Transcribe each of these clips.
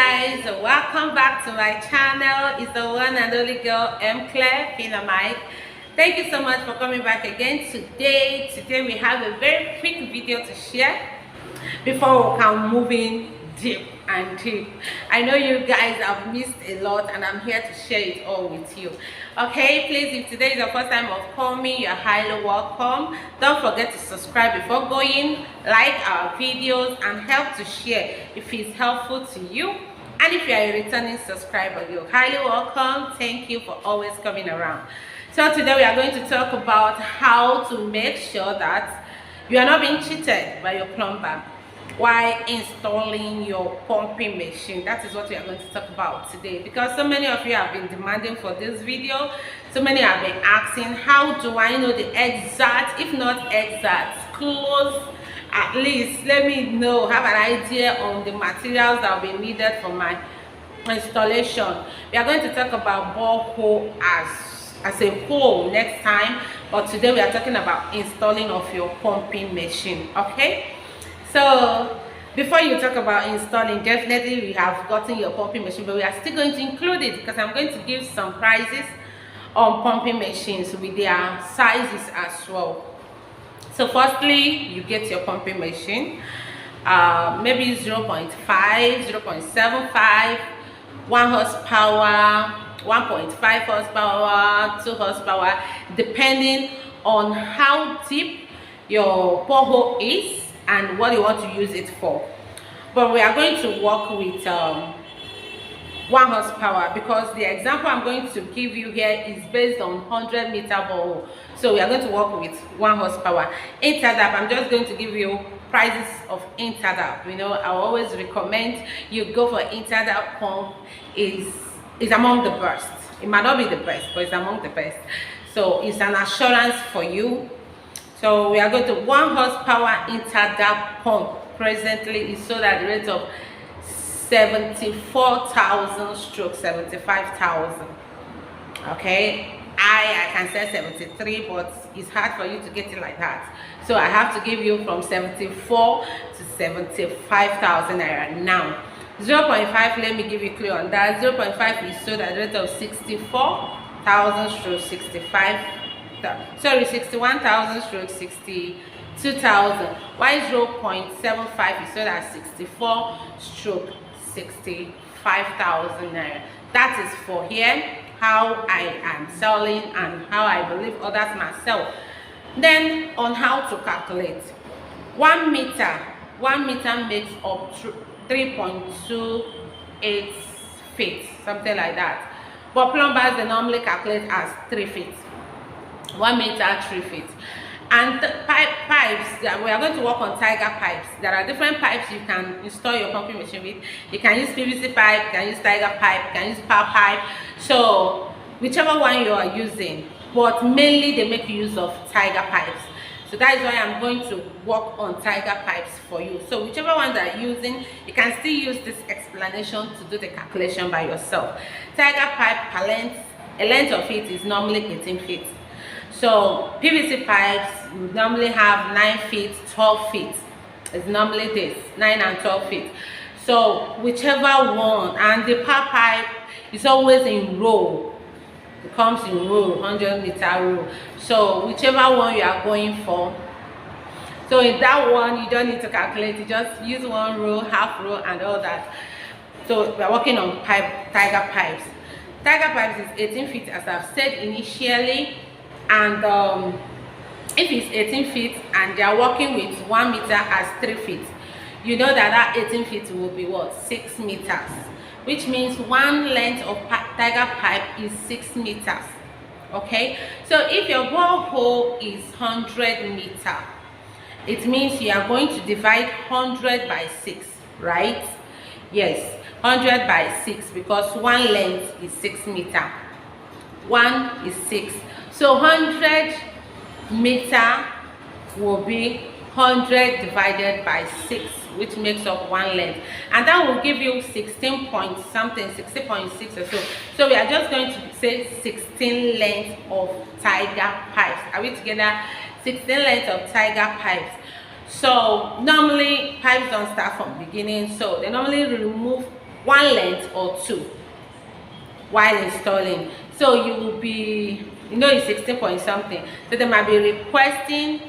guys, welcome back to my channel. It's the one and only girl Claire Mike. Thank you so much for coming back again today. Today we have a very quick video to share before we can move in deep and deep. I know you guys have missed a lot and I'm here to share it all with you. Okay, please, if today is your first time of coming, you're highly welcome. Don't forget to subscribe before going, like our videos, and help to share if it's helpful to you. And if you are a returning subscriber, you're highly welcome. Thank you for always coming around. So today we are going to talk about how to make sure that you are not being cheated by your plumber while installing your pumping machine. That is what we are going to talk about today, because so many of you have been demanding for this video. So many have been asking, how do I know the exact, if not exact, close, at least let me know, have an idea on the materials that will be needed for my installation. We are going to talk about borehole as a whole next time, but today we are talking about installing of your pumping machine. Okay, so before you talk about installing, definitely we have gotten your pumping machine, but we are still going to include it because I'm going to give some prices on pumping machines with their sizes as well. So firstly, you get your pumping machine, maybe 0.5, 0.75, 1 horsepower, 1.5 horsepower, 2 horsepower, depending on how deep your borehole is and what you want to use it for. But we are going to work with 1 horsepower because the example I'm going to give you here is based on 100-meter borehole. So we are going to work with 1 horsepower. Interdap, I'm just going to give you prices of interdap. You know, I always recommend you go for interdap pump. Is among the best. It might not be the best, but it's among the best. So it's an assurance for you. So we are going to 1 horsepower interdap pump. Presently is sold at the rate of 74,000 stroke 75,000. Okay, I can say 73, but it's hard for you to get it like that. So I have to give you from 74 to 75,000 naira now. 0.5, let me give you clear on that. 0.5 is sold at the rate of 64,000 stroke 61,000 stroke 62,000. While 0.75 is sold at 64 stroke 65,000 naira. That is for here, how I am selling and how I believe others myself. Then on how to calculate, 1 meter makes up 3.28 feet, something like that. But plumbers, they normally calculate as 3 feet. 1 meter, 3 feet. And pipes, we are going to work on tiger pipes. There are different pipes you can install your pumping machine with. You can use PVC pipe, you can use tiger pipe, you can use power pipe. So whichever one you are using, but mainly they make use of tiger pipes. So that is why I'm going to work on tiger pipes for you. So whichever one that you're using, you can still use this explanation to do the calculation by yourself. Tiger pipe, a length of it is normally 18 feet. So PVC pipes normally have 9 feet, 12 feet. It's normally this, 9 and 12 feet. So whichever one, and the power pipe is always in row. It comes in row, 100-meter row. So whichever one you are going for. So in that one, you don't need to calculate. You just use 1 row, half row, and all that. So we are working on tiger pipes. Tiger pipes is 18 feet, as I've said initially. And if it's 18 feet and they are working with 1 meter as 3 feet, you know that 18 feet will be what? 6 meters. Which means one length of tiger pipe is 6 meters. Okay, so if your borehole is 100 meters, it means you are going to divide 100 by 6, right? Yes, 100 by 6, because one length is 6 meters. 1 is 6. So 100 meter will be 100 divided by 6, which makes up 1 length, and that will give you 16 point something, 60.6 or so. So we are just going to say 16 lengths of tiger pipes. Are we together? 16 lengths of tiger pipes. So normally pipes don't start from beginning, so they normally remove one length or two while installing. So you will be, you know, it's 16 point something, so they might be requesting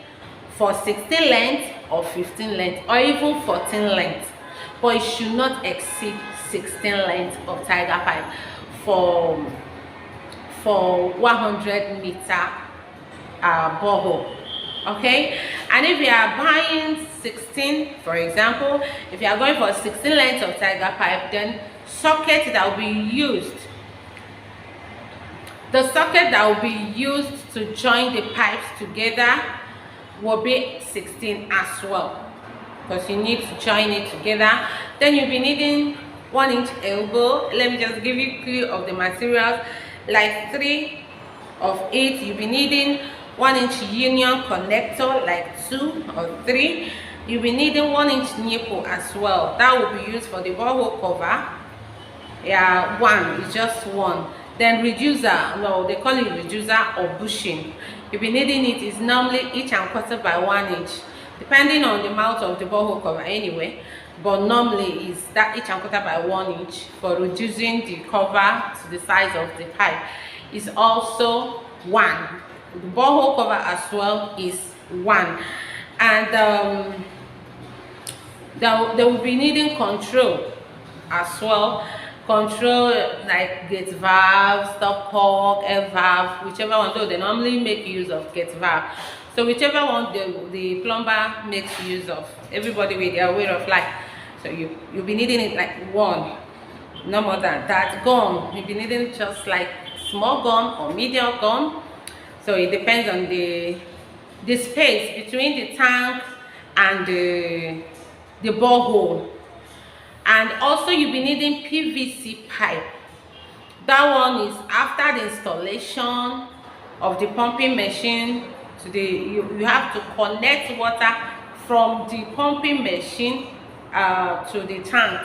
for 16 length or 15 length or even 14 length, but it should not exceed 16 length of tiger pipe for 100-meter borehole. Okay, and if you are buying 16, for example, if you are going for 16 length of tiger pipe, then socket that will be used, the socket that will be used to join the pipes together will be 16 as well, because you need to join it together. Then you'll be needing 1-inch elbow. Let me just give you a clue of the materials. Like 3 of it, you'll be needing 1-inch union connector, like 2 or 3. You'll be needing 1-inch nipple as well. That will be used for the borehole cover. Yeah, one is just one. Then reducer, no, they call it reducer or bushing. You'll be needing it is normally each and quarter by 1 inch, depending on the mouth of the borehole cover anyway, but normally is that each and quarter by 1 inch for reducing the cover to the size of the pipe. Is also 1. The borehole cover as well is 1. And they will be needing control as well. Control like gate valve, stopcock, air valve, whichever one. Though they normally make use of gate valve, so whichever one the plumber makes use of. Everybody with their way of life. So you'll be needing it like 1, no more than that. Gum, you'll be needing just like small gum or medium gum. So it depends on the space between the tank and the borehole. And also you'll be needing PVC pipe. That one is after the installation of the pumping machine to the, you have to connect water from the pumping machine to the tank.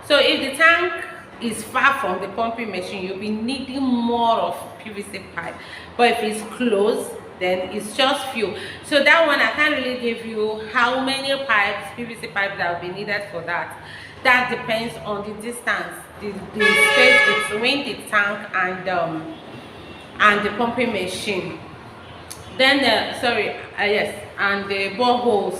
So if the tank is far from the pumping machine, you'll be needing more of PVC pipe. But if it's close, then it's just few. So that one I can't really give you how many pipes, PVC pipes, that will be needed for that. That depends on the distance, the space between the tank and the pumping machine. Then yes, and the borehole,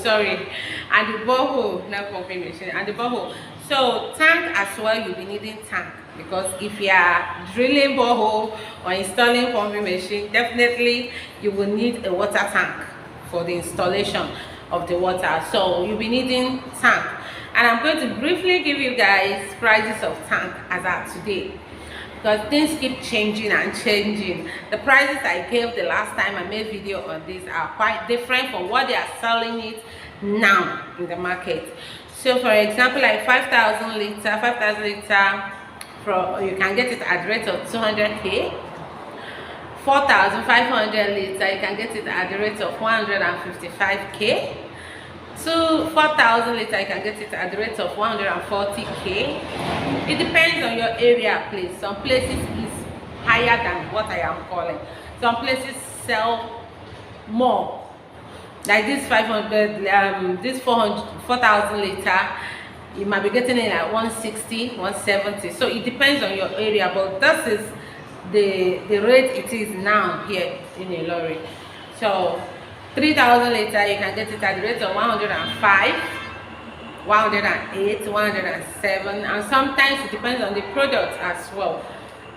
and the borehole, not pumping machine, and the borehole. So tank as well, you'll be needing tank, because if you are drilling borehole or installing pumping machine, definitely you will need a water tank for the installation of the water. So you'll be needing tank. And I'm going to briefly give you guys prices of tank as at today, because things keep changing and changing. The prices I gave the last time I made video on this are quite different from what they are selling it now in the market. So for example, like 5,000 liter, you can get it at the rate of 200k. 4,500 liter, you can get it at the rate of 155k. So 4,000 liter, you can get it at the rate of 140k. It depends on your area, place. Some places is higher than what I am calling. Some places sell more. Like this 500, this 4,000 liter, you might be getting it at 160, 170. So it depends on your area, but this is the rate it is now here in Ilori. So 3,000 liter, you can get it at the rate of 105, 108, 107, and sometimes it depends on the product as well.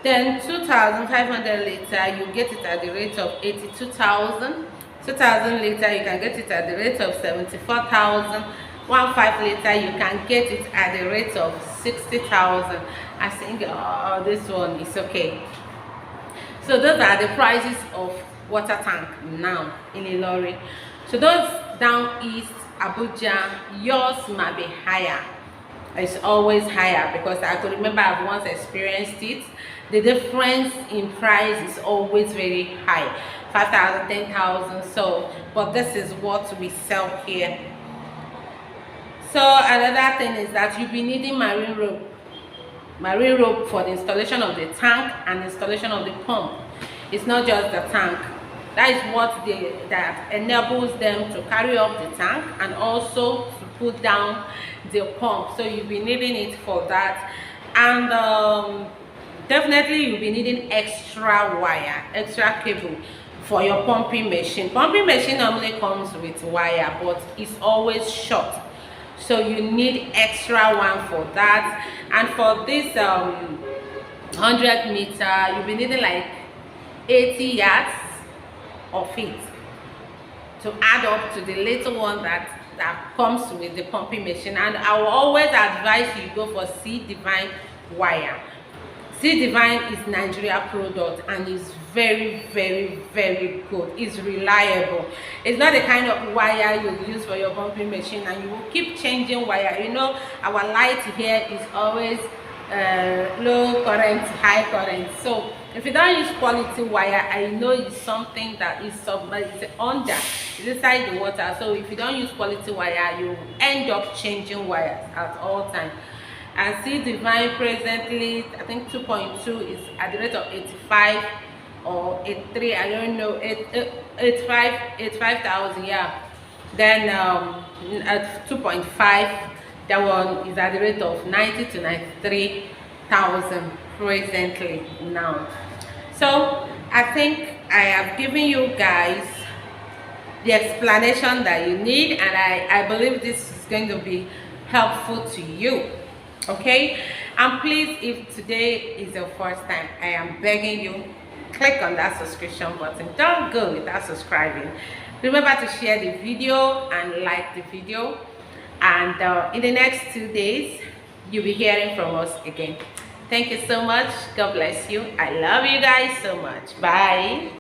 Then 2,500 liter, you get it at the rate of 82,000. 2,000 liter, you can get it at the rate of 74,000. 1.5 liter, you can get it at the rate of 60,000. I think this one is okay. So those are the prices of water tank now in Ilori. So those down east, Abuja, yours might be higher. It's always higher, because I could remember I've once experienced it. The difference in price is always very high, 5,000, 10,000. So, but this is what we sell here. So another thing is that you'll be needing marine rope for the installation of the tank and installation of the pump. It's not just the tank. That is what that enables them to carry up the tank and also to put down the pump. So you'll be needing it for that. And definitely you'll be needing extra wire, extra cable for your pumping machine. Pumping machine normally comes with wire, but it's always short, so you need extra one for that. And for this 100 meter, you'll be needing like 80 yards of it to add up to the little one that comes with the pumping machine. And I will always advise you go for C Divine wire. C Divine is Nigeria product and is very good. It's reliable. It's not the kind of wire you use for your pumping machine and you will keep changing wire. You know, our light here is always low current, high current. So if you don't use quality wire, I know it's something that is submerged, it's under, it's inside the water. So if you don't use quality wire, you end up changing wires at all times. And C Divine presently, I think 2.2 is at the rate of 85 or 83, I don't know, 85,000, yeah. Then at 2.5, that one is at the rate of 90 to 93,000 presently now. So I think I have given you guys the explanation that you need, and I believe this is going to be helpful to you. Okay, and please, if today is your first time, I am begging you, click on that subscription button. Don't go without subscribing. Remember to share the video and like the video, and in the next 2 days you'll be hearing from us again. Thank you so much. God bless you. I love you guys so much. Bye.